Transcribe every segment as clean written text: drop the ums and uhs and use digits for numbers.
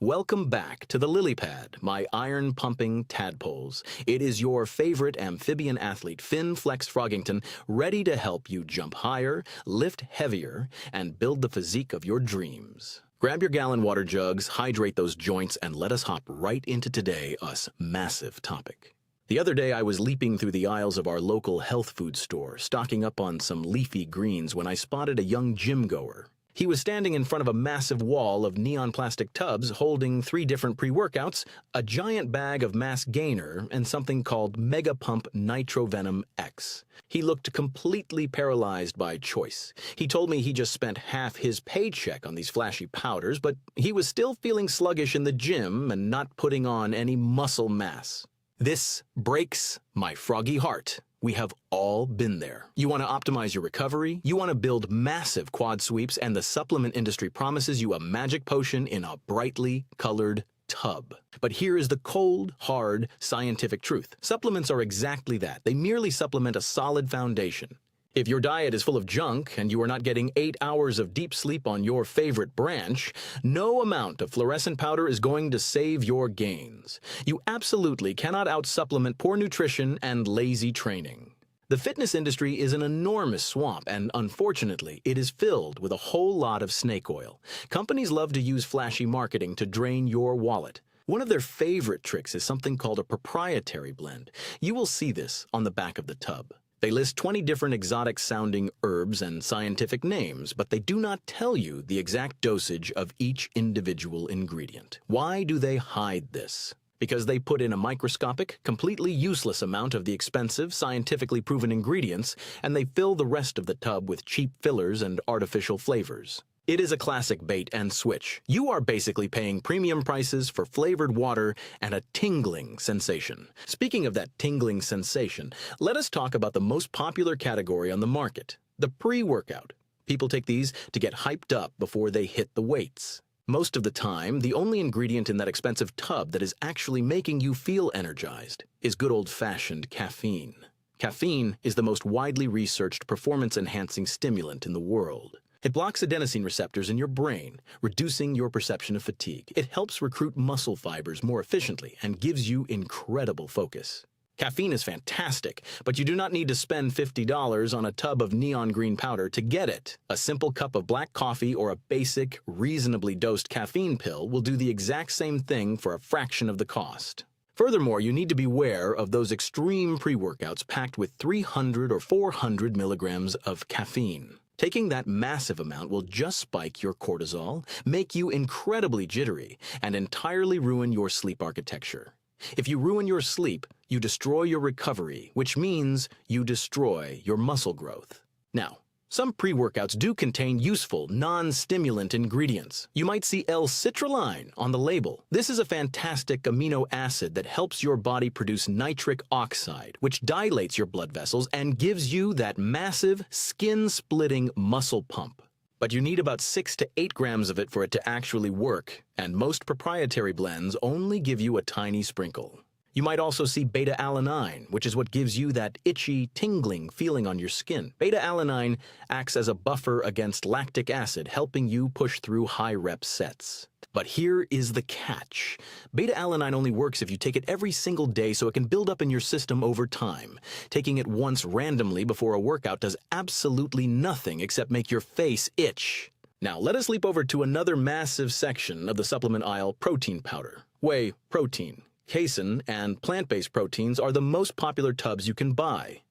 Welcome back to the lily pad, my iron-pumping tadpoles. It is your favorite amphibian athlete, Finn Flex Froggington, ready to help you jump higher, lift heavier, and build the physique of your dreams. Grab your gallon water jugs, hydrate those joints, and let us hop right into today's massive topic. The other day I was leaping through the aisles of our local health food store, stocking up on some leafy greens when I spotted a young gym goer. He was standing in front of a massive wall of neon plastic tubs holding 3 different pre-workouts, a giant bag of mass gainer, and something called Mega Pump Nitrovenom X. He looked completely paralyzed by choice. He told me he just spent half his paycheck on these flashy powders, but he was still feeling sluggish in the gym and not putting on any muscle mass. This breaks my froggy heart. We have all been there. You want to optimize your recovery, you want to build massive quad sweeps, and the supplement industry promises you a magic potion in a brightly colored tub. But here is the cold, hard, scientific truth. Supplements are exactly that. They merely supplement a solid foundation. If your diet is full of junk and you are not getting 8 hours of deep sleep on your favorite branch, no amount of fluorescent powder is going to save your gains. You absolutely cannot out-supplement poor nutrition and lazy training. The fitness industry is an enormous swamp, and unfortunately, it is filled with a whole lot of snake oil. Companies love to use flashy marketing to drain your wallet. One of their favorite tricks is something called a proprietary blend. You will see this on the back of the tub. They list 20 different exotic-sounding herbs and scientific names, but they do not tell you the exact dosage of each individual ingredient. Why do they hide this? Because they put in a microscopic, completely useless amount of the expensive, scientifically proven ingredients, and they fill the rest of the tub with cheap fillers and artificial flavors. It is a classic bait and switch. You are basically paying premium prices for flavored water and a tingling sensation. Speaking of that tingling sensation, let us talk about the most popular category on the market, the pre-workout. People take these to get hyped up before they hit the weights. Most of the time, the only ingredient in that expensive tub that is actually making you feel energized is good old-fashioned caffeine. Caffeine is the most widely researched performance-enhancing stimulant in the world. It blocks adenosine receptors in your brain, reducing your perception of fatigue. It helps recruit muscle fibers more efficiently and gives you incredible focus. Caffeine is fantastic, but you do not need to spend $50 on a tub of neon green powder to get it. A simple cup of black coffee or a basic, reasonably dosed caffeine pill will do the exact same thing for a fraction of the cost. Furthermore, you need to beware of those extreme pre-workouts packed with 300 or 400 milligrams of caffeine. Taking that massive amount will just spike your cortisol, make you incredibly jittery, and entirely ruin your sleep architecture. If you ruin your sleep, you destroy your recovery, which means you destroy your muscle growth. Now, some pre-workouts do contain useful, non-stimulant ingredients. You might see L-citrulline on the label. This is a fantastic amino acid that helps your body produce nitric oxide, which dilates your blood vessels and gives you that massive, skin-splitting muscle pump. But you need about 6 to 8 grams of it for it to actually work, and most proprietary blends only give you a tiny sprinkle. You might also see beta-alanine, which is what gives you that itchy, tingling feeling on your skin. Beta-alanine acts as a buffer against lactic acid, helping you push through high-rep sets. But here is the catch. Beta-alanine only works if you take it every single day so it can build up in your system over time. Taking it once randomly before a workout does absolutely nothing except make your face itch. Now, let us leap over to another massive section of the supplement aisle, protein powder. Whey protein. Casein and plant-based proteins are the most popular tubs you can buy.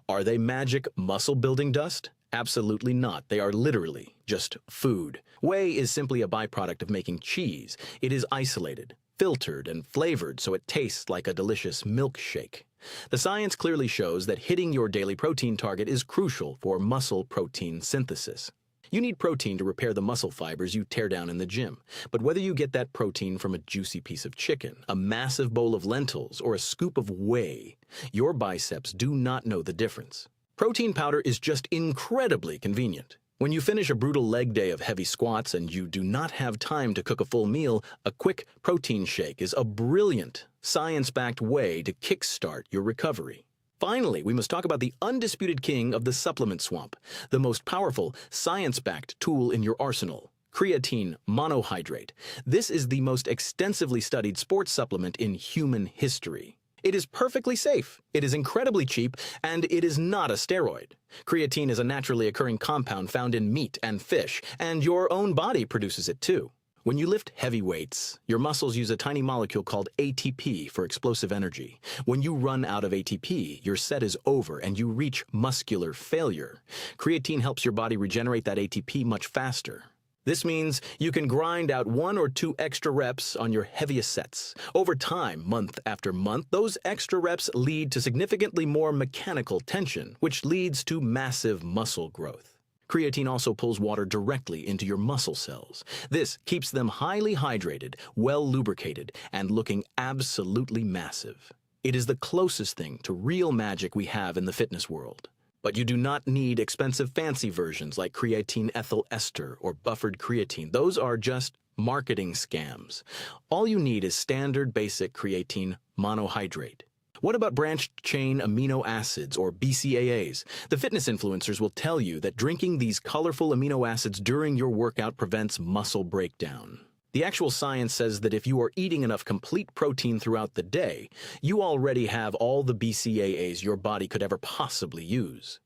Are they magic muscle-building dust? Absolutely not. They are literally just food. Whey is simply a byproduct of making cheese. It is isolated, filtered, and flavored so it tastes like a delicious milkshake. The science clearly shows that hitting your daily protein target is crucial for muscle protein synthesis. You need protein to repair the muscle fibers you tear down in the gym. But whether you get that protein from a juicy piece of chicken, a massive bowl of lentils, or a scoop of whey, your biceps do not know the difference. Protein powder is just incredibly convenient. When you finish a brutal leg day of heavy squats and you do not have time to cook a full meal, a quick protein shake is a brilliant, science-backed way to kickstart your recovery. Finally, we must talk about the undisputed king of the supplement swamp, the most powerful, science-backed tool in your arsenal, Creatine monohydrate. This is the most extensively studied sports supplement in human history. It is perfectly safe, it is incredibly cheap, and it is not a steroid. Creatine is a naturally occurring compound found in meat and fish, and your own body produces it too. When you lift heavy weights, your muscles use a tiny molecule called ATP for explosive energy. When you run out of ATP, your set is over and you reach muscular failure. Creatine helps your body regenerate that ATP much faster. This means you can grind out 1 or 2 extra reps on your heaviest sets. Over time, month after month, those extra reps lead to significantly more mechanical tension, which leads to massive muscle growth. Creatine also pulls water directly into your muscle cells. This keeps them highly hydrated, well lubricated, and looking absolutely massive. It is the closest thing to real magic we have in the fitness world. But you do not need expensive fancy versions like creatine ethyl ester or buffered creatine. Those are just marketing scams. All you need is standard basic creatine monohydrate. What about branched chain amino acids or BCAAs? The fitness influencers will tell you that drinking these colorful amino acids during your workout prevents muscle breakdown. The actual science says that if you are eating enough complete protein throughout the day, you already have all the BCAAs your body could ever possibly use.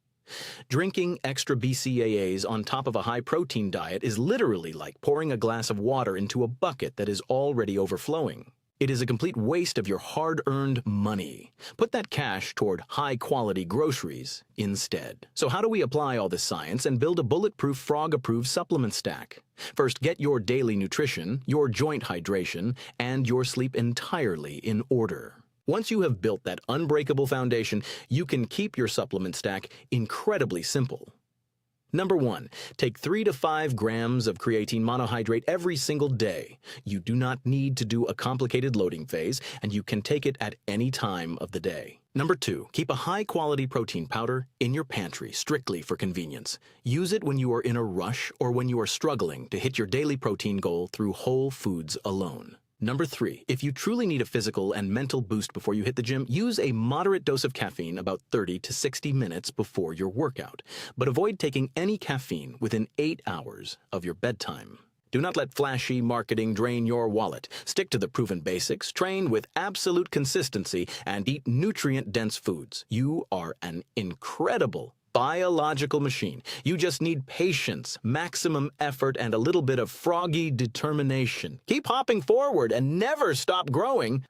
Drinking extra BCAAs on top of a high-protein diet is literally like pouring a glass of water into a bucket that is already overflowing. It is a complete waste of your hard-earned money. Put that cash toward high-quality groceries instead. So how do we apply all this science and build a bulletproof, frog-approved supplement stack? First, get your daily nutrition, your joint hydration, and your sleep entirely in order. Once you have built that unbreakable foundation, you can keep your supplement stack incredibly simple. Number 1, take 3 to 5 grams of creatine monohydrate every single day. You do not need to do a complicated loading phase, and you can take it at any time of the day. Number 2, keep a high-quality protein powder in your pantry strictly for convenience. Use it when you are in a rush or when you are struggling to hit your daily protein goal through whole foods alone. Number 3, if you truly need a physical and mental boost before you hit the gym, use a moderate dose of caffeine about 30 to 60 minutes before your workout. But avoid taking any caffeine within 8 hours of your bedtime. Do not let flashy marketing drain your wallet. Stick to the proven basics, train with absolute consistency, and eat nutrient-dense foods. You are an incredible biological machine. You just need patience, maximum effort, and a little bit of froggy determination. Keep hopping forward and never stop growing.